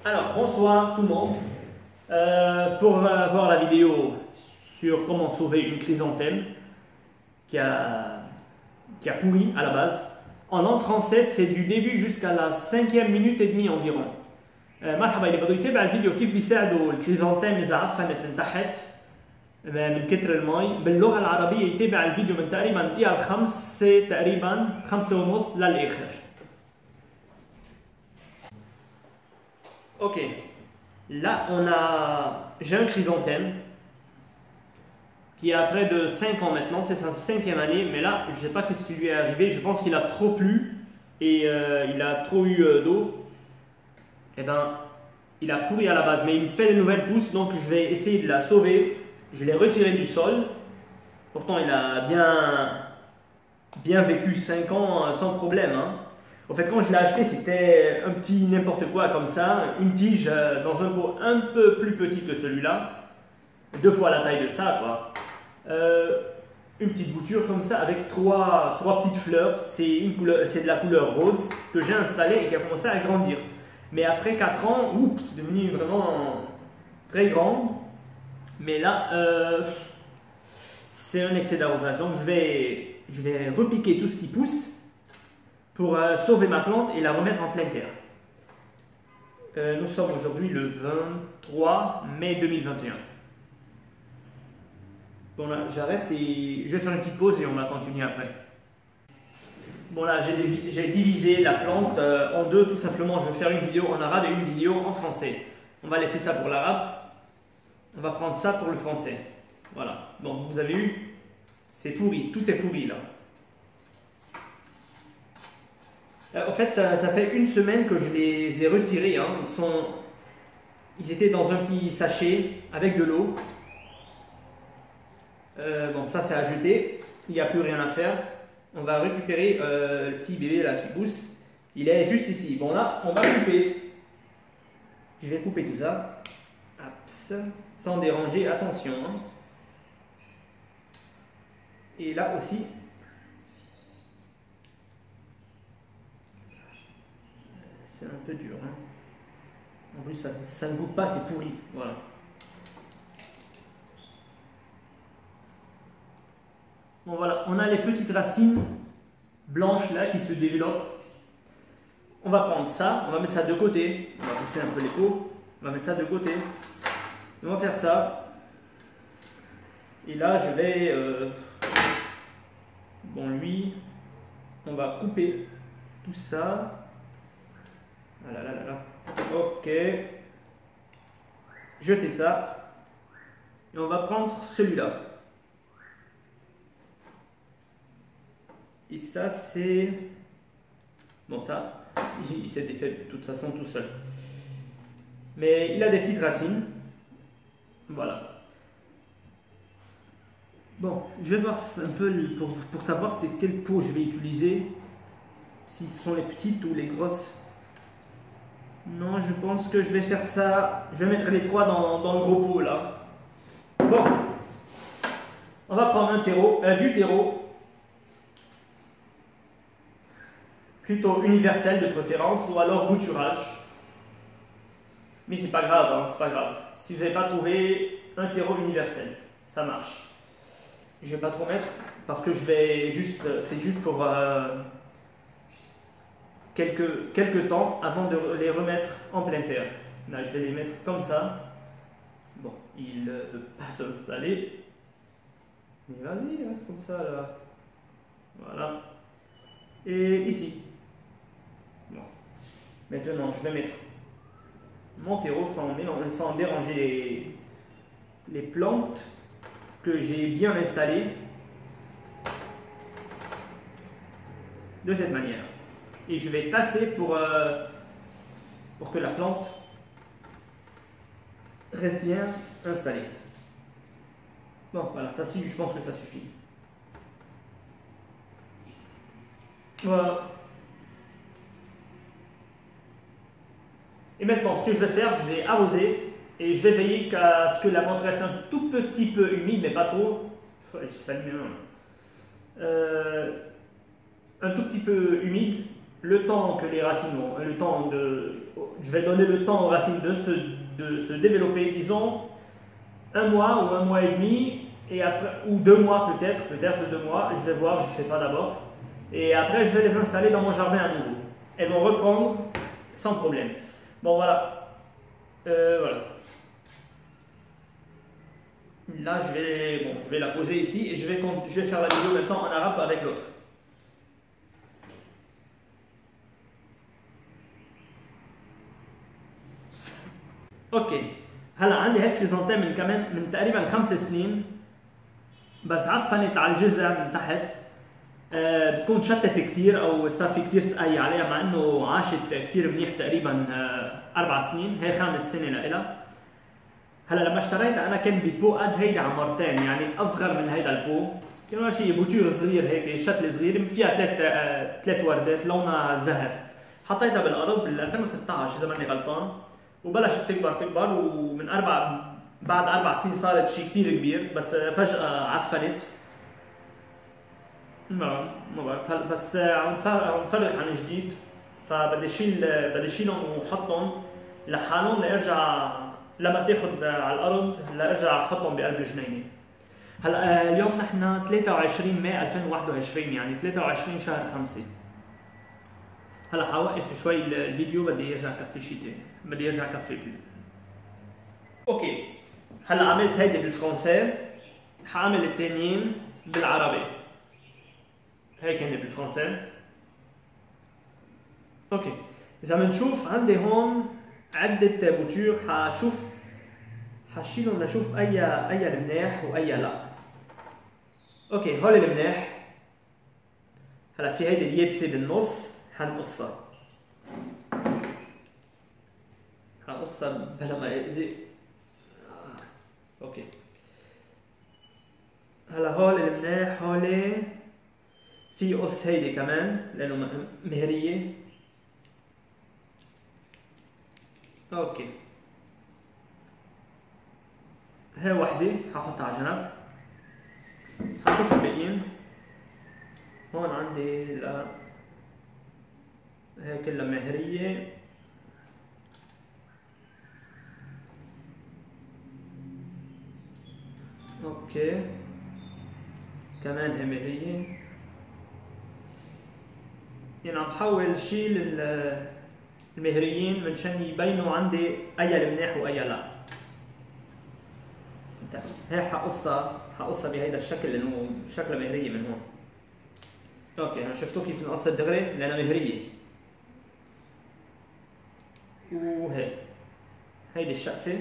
Alors, bonsoir tout le monde. Pour voir la vidéo sur comment sauver une chrysanthème qui a, qui a pourri à la base, en langue française, c'est du début jusqu'à la 5e minute et demie environ. مرحبا اللي بده يتابع الفيديو كيف بيساعدوا الكريزانثيم إذا عفنت من تحت من كتر المي باللغة العربية يتابع الفيديو من تقريبا دقيقة الخمسة تقريبا 5:30 للآخر. Ok, là j'ai un chrysanthème qui a près de 5 ans maintenant, c'est sa 5e année, mais là je ne sais pas ce qui lui est arrivé, je pense qu'il a trop plu et il a trop eu d'eau. Et ben, il a pourri à la base, mais il me fait de nouvelles pousses, donc je vais essayer de la sauver. Je l'ai retiré du sol, pourtant il a bien vécu 5 ans sans problème. Hein. En fait, quand je l'ai acheté, c'était un petit n'importe quoi comme ça, une tige dans un pot un peu plus petit que celui-là, 2 fois la taille de ça, quoi. Une petite bouture comme ça avec trois petites fleurs. C'est de la couleur rose que j'ai installée et qui a commencé à grandir. Mais après 4 ans, oups, c'est devenu vraiment très grand. Mais là, c'est un excès d'arrosage. Donc je vais repiquer tout ce qui pousse pour sauver ma plante et la remettre en pleine terre. Nous sommes aujourd'hui le 23 mai 2021. Bon là, j'arrête et je vais faire une petite pause et on va continuer après. Bon là, j'ai divisé la plante en deux, tout simplement. Je vais faire une vidéo en arabe et une vidéo en français. On va laisser ça pour l'arabe. On va prendre ça pour le français. Voilà. Donc vous avez vu, c'est pourri, tout est pourri là. En fait, ça fait une semaine que je les ai retirés. Hein. Ils étaient dans un petit sachet avec de l'eau. Bon, ça c'est à jeter. Il n'y a plus rien à faire. On va récupérer le petit bébé là qui pousse. Il est juste ici. Bon là, on va couper. Je vais couper tout ça. Aps, sans déranger. Attention. Hein. Et là aussi. C'est un peu dur. Hein. En plus, ça ne goûte pas, c'est pourri. Voilà. Bon voilà, on a les petites racines blanches là qui se développent. On va prendre ça, on va mettre ça de côté. On va pousser un peu les peaux. On va mettre ça de côté. Et on va faire ça. Et là, je vais... Bon, lui, on va couper tout ça. Voilà, là, là, là. Ok. Jeter ça. Et on va prendre celui-là. Et ça, c'est... Bon, ça, il s'est défait de toute façon tout seul. Mais il a des petites racines. Voilà. Bon, je vais voir un peu pour savoir c'est quelle peau je vais utiliser. Si ce sont les petites ou les grosses. Non, je pense que je vais faire ça. Je vais mettre les 3 dans le gros pot là. Bon. On va prendre du terreau. Plutôt universel de préférence, ou alors bouturage. Mais c'est pas grave, hein, c'est pas grave. Si vous n'avez pas trouvé un terreau universel, ça marche. Je vais pas trop mettre parce que c'est juste pour quelques temps avant de les remettre en pleine terre. Là, je vais les mettre comme ça. Bon, il ne veut pas s'installer. Mais vas-y, reste comme ça là. Voilà. Et ici. Bon. Maintenant, je vais mettre mon terreau sans déranger les plantes que j'ai bien installées de cette manière. Et je vais tasser pour que la plante reste bien installée. Bon, voilà, ça suffit, je pense que ça suffit. Voilà. Et maintenant, ce que je vais faire, je vais arroser et je vais veiller à ce que la plante reste un tout petit peu humide, mais pas trop. Un tout petit peu humide, le temps que les racines vont, le temps du Je vais donner le temps aux racines de se développer, disons 1 mois ou 1 mois et demi, et après, ou 2 mois peut-être 2 mois, je vais voir, je ne sais pas d'abord. Et après, je vais les installer dans mon jardin à nouveau. Elles vont reprendre sans problème. Bon, voilà. Voilà. Là, je vais la poser ici et je vais faire la vidéo maintenant en arabe avec l'autre. اوكي هلا عندي هيك كريزانتيم من تقريبا 5 سنين، بس عفنت على الجذع من تحت. بتكون شتت كثير او صار في كثير سقاية عليها، مع انه عاشت كثير منيح تقريبا 4 سنين، هي 5 سنة لإلها. هلا لما اشتريتها انا كان ببو قد هيدي عمرتين، يعني اصغر من هيدا البو، كان شيء بوتور صغير هيك، شتل صغير فيها ثلاث وردات لونها زهر. حطيتها بالارض بال 2016 اذا ماني غلطان، وبلشت تكبر ومن بعد 4 سنين صارت شيء كثير كبير، بس فجأة عفنت. ما بعرف بس عم نفرغ عن جديد، فبدي اشيلهم وحطهم لحالهم لارجع لما تاخذ على الارض لارجع احطهم بقلب الجنينه. هلا اليوم نحن 23 ماي 2021، يعني 23 شهر 5. هلا حوقف شوي الفيديو، بدي ارجع كفي شيء ثاني، بدي ارجع كفي اوكي. هلا عملت هيدي بالفرنسي، حاعمل الثانيين بالعربي. هيك هن بالفرنسي. اوكي، اذا بنشوف عندي هون عدة بوتور، حشيلهم لشوف اي المناح واي لا. اوكي، هول المناح. هلا في هيدي اليابسة بالنص حنقصها بلا ما يأذي. اوكي، هلا هول المناح هولي في قص هيدي كمان لانه مهرية. اوكي، هاي وحدة حاحطها على جنب، حاحط الباقيين هون عندي. لا هاي كلها مهرية. اوكي، كمان هي مهرية. يعني عم بحاول شيل المهريين منشان يبينوا عندي اي المناح واي لا. هي حقصها بهيدا الشكل لانه شكلها مهرية من هون. اوكي، انا شفتوا كيف نقص دغري لانها مهرية. هيدي الشقفة.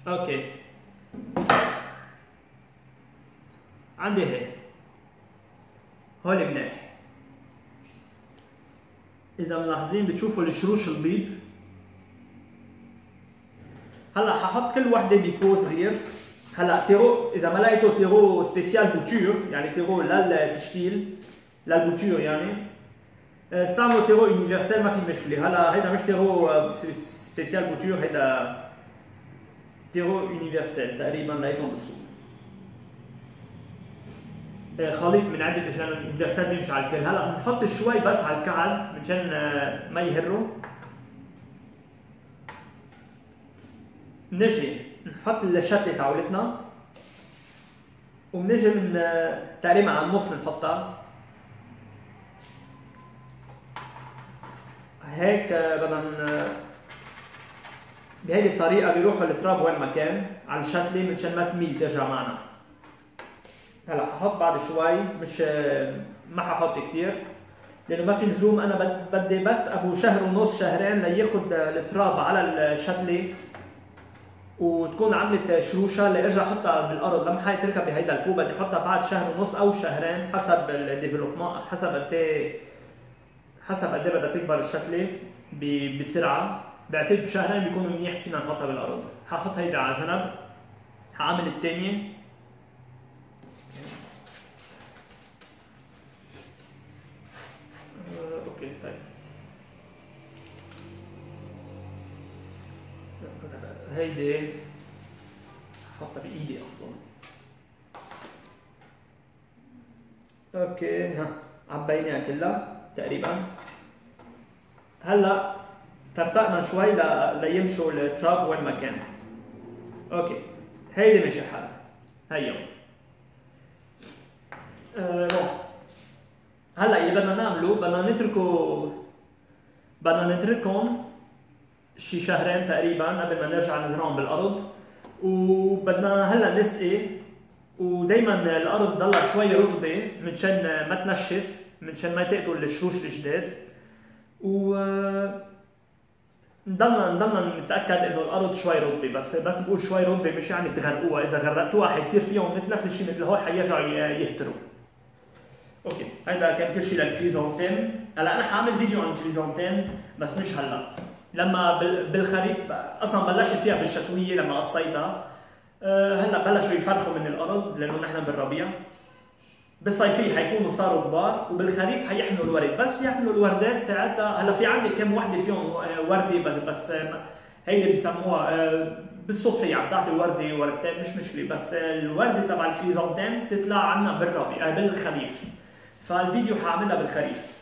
اوكي، عندي هيك هول مناح. اذا ملاحظين بتشوفوا الشروش البيض. هلا ححط كل وحده ببو صغير. هلا تيرو اذا ما لقيتوا تيرو سبيسيال بوتور، يعني تيرو للتشتيل للبوتور، يعني استعملوا تيرو يونيفرسال ما في مشكله. هلا هيدا مش تيرو سبيسيال بوتور، هيدا تيرو يونيفرسال تقريبا لقيتهم بالسوق. خليط من عده اشياء، اليونيفرسال بيمشي على الكل. هلا بنحط شوي بس على الكعب مشان ما يهروا. بنجي نحط الشتله تاعولتنا، وبنجي من تقريبا على النص بنحطها هيك. بدنا بهيدي الطريقه بيروحوا التراب وين ما كان على الشتله منشان ما تميل ترجع معنا. هلا ححط بعد شوي، مش ما ححط كثير لانه ما في لزوم. انا بدي بس ابو شهر ونص شهرين لياخذ التراب على الشتله وتكون عملت شروشه لارجع احطها بالارض. لما حيتركها بهيدا البو بدي احطها بعد شهر ونص او شهرين حسب الديفلوبمنت، حسب قد ايه بدها تكبر الشتله بسرعه. بعتقد بشهرين بيكونوا منيح فينا نحطها بالارض. ححط هيدا على جنب، حاعمل الثانيه. اوكي طيب، هيدي حطها بايدي اصلا. اوكي، ها عبيناها كلها. تقريبا. هلا ترتقنا شوي ليمشوا التراب وين ما كان. اوكي هيدي مشي حالها هيو. هلا اللي بدنا نعمله بدنا نتركهم شي شهرين تقريبا قبل ما نرجع نزرعهم بالارض، وبدنا هلا نسقي، ودائما الارض تضلها شوي رطبه منشان ما تنشف، منشان ما يتقطوا الشروش الجداد، و نضلنا نتاكد انه الارض شوي رطبه. بس بقول شوي رطبه مش يعني تغرقوها، اذا غرقتوها حيصير فيهم مثل نفس الشيء مثل هول، حيرجعوا يهتروا. اوكي هيدا كان كل شيء للكريزانثيم. هلا انا حاعمل فيديو عن الكريزانثيم بس مش هلا، لما بالخريف اصلا بلشت فيها بالشتويه لما قصيتها. هلا بلشوا يفرخوا من الارض لانه نحن بالربيع. بالصيفيه حيكونوا صاروا كبار، وبالخريف حيحملوا الورد. بس يحملوا الوردات ساعتها. هلا في عندي كم وحده فيهم ورده، بس هيدي بسموها بالصدفه عم تعطي ورده وردتين مش مشكله. بس الورده تبع الكريزانثيم تطلع عنا بالربيع بالخريف، فالفيديو حاعملها بالخريف.